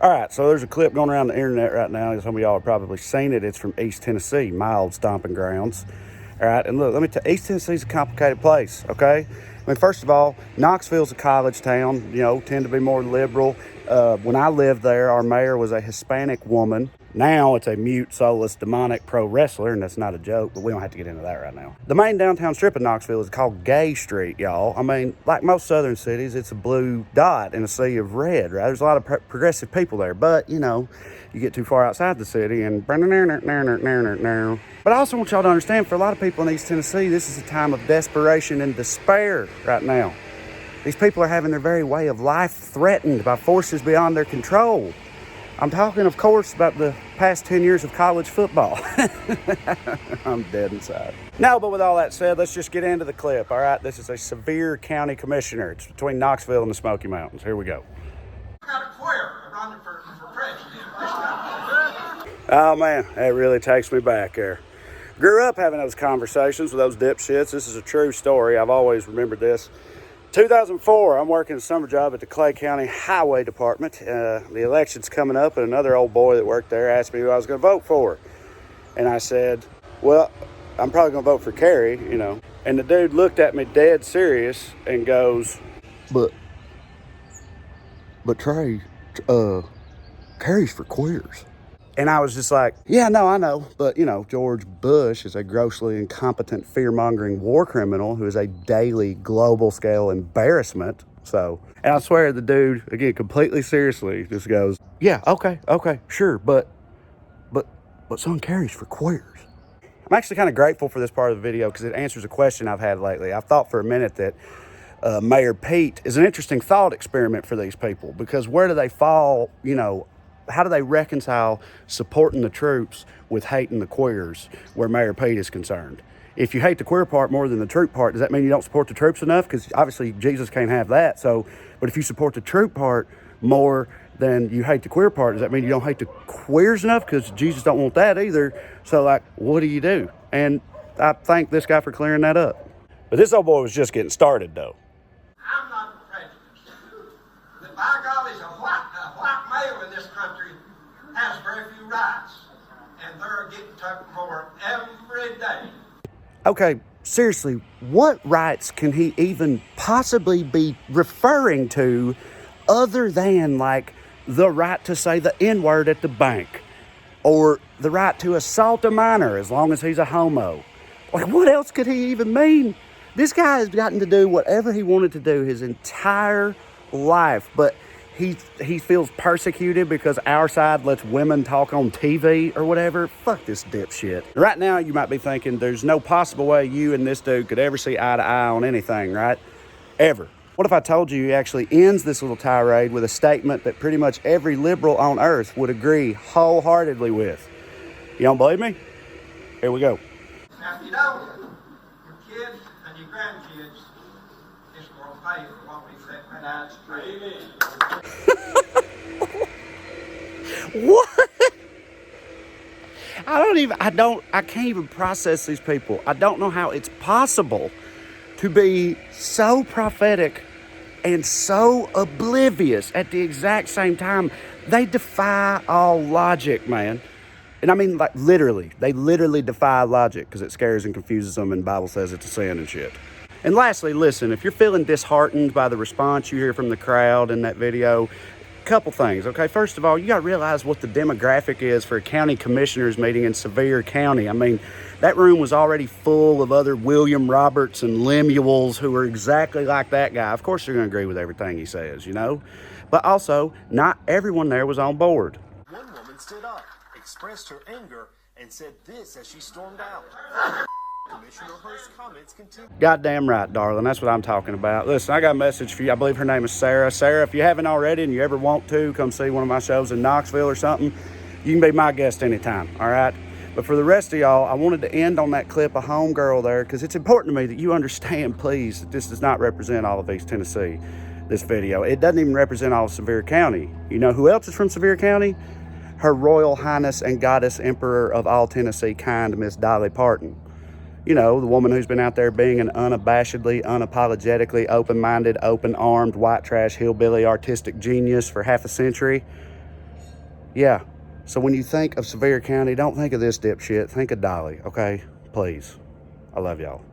All right, so there's a clip going around the internet right now. Some of y'all have probably seen it. It's from East Tennessee, my old stomping grounds. All right, and look, let me tell you, East Tennessee's a complicated place, okay? I mean, first of all, Knoxville's a college town, you know, tend to be more liberal. When I lived there, our mayor was a Hispanic woman. Now it's a mute, soulless, demonic pro wrestler, and that's not a joke, but we don't have to get into that right now. The main downtown strip of Knoxville is called Gay Street, y'all. I mean, like most southern cities, it's a blue dot in a sea of red, right? There's a lot of progressive people there, but, you know, you get too far outside the city and... But I also want y'all to understand, for a lot of people in East Tennessee, this is a time of desperation and despair right now. These people are having their very way of life threatened by forces beyond their control. I'm talking, of course, about the past 10 years of college football. I'm dead inside. No, but with all that said, let's just get into the clip, all right? This is a Sevier County Commissioner. It's between Knoxville and the Smoky Mountains. Here we go. Got a queer running for president. Oh, man, that really takes me back there. Grew up having those conversations with those dipshits. This is a true story. I've always remembered this. 2004, I'm working a summer job at the Clay County Highway Department. The election's coming up, and another old boy that worked there asked me who I was going to vote for. And I said, well, I'm probably going to vote for Kerry, you know. And the dude looked at me dead serious and goes, But Trey, Kerry's for queers. And I was just like, yeah, no, I know. But, you know, George Bush is a grossly incompetent, fear-mongering war criminal who is a daily global-scale embarrassment. So, and I swear the dude, again, completely seriously, just goes, yeah, okay, sure, but son, Kerry's for queers. I'm actually kind of grateful for this part of the video because it answers a question I've had lately. I've thought for a minute that Mayor Pete is an interesting thought experiment for these people, because where do they fall, you know, how do they reconcile supporting the troops with hating the queers where Mayor Pete is concerned? If you hate the queer part more than the troop part, does that mean you don't support the troops enough? Because obviously Jesus can't have that. So, but if you support the troop part more than you hate the queer part, does that mean you don't hate the queers enough? Because Jesus don't want that either. So, like, what do you do? And I thank this guy for clearing that up. But this old boy was just getting started, though. I'm not prejudiced. But by golly, a white male in this country has very few rights, and they're getting took for every day. Okay, seriously, what rights can he even possibly be referring to other than, like, the right to say the N-word at the bank, or the right to assault a minor as long as he's a homo? Like, what else could he even mean? This guy has gotten to do whatever he wanted to do his entire life, but he feels persecuted because our side lets women talk on TV or whatever. Fuck this dipshit. Right now, you might be thinking there's no possible way you and this dude could ever see eye to eye on anything, right? Ever. What if I told you he actually ends this little tirade with a statement that pretty much every liberal on earth would agree wholeheartedly with? You don't believe me? Here we go. Now, if you don't, your kids and your grandkids is going to pay for what we said. That's true. What? I can't even process these people. I don't know how it's possible to be so prophetic and so oblivious at the exact same time. They defy all logic, man. And I mean, like, literally. They literally defy logic because it scares and confuses them, and the Bible says it's a sin and shit. And lastly, listen, if you're feeling disheartened by the response you hear from the crowd in that video, couple things, okay? First of all, you got to realize what the demographic is for a county commissioners meeting in Sevier County. I mean, that room was already full of other William Roberts and Lemuels who are exactly like that guy. Of course, they're going to agree with everything he says, you know? But also, not everyone there was on board. One woman stood up, expressed her anger, and said this as she stormed out. Commissioner Hurst's comments continue. Goddamn right, darling. That's what I'm talking about. Listen, I got a message for you. I believe her name is Sarah. Sarah, if you haven't already and you ever want to, come see one of my shows in Knoxville or something, you can be my guest anytime, all right? But for the rest of y'all, I wanted to end on that clip of homegirl there because it's important to me that you understand, please, that this does not represent all of East Tennessee, this video. It doesn't even represent all of Sevier County. You know who else is from Sevier County? Her Royal Highness and Goddess Emperor of all Tennessee kind, Miss Dolly Parton. You know, the woman who's been out there being an unabashedly, unapologetically, open-minded, open-armed, white trash, hillbilly, artistic genius for half a century. Yeah. So when you think of Sevier County, don't think of this dipshit. Think of Dolly, okay? Please. I love y'all.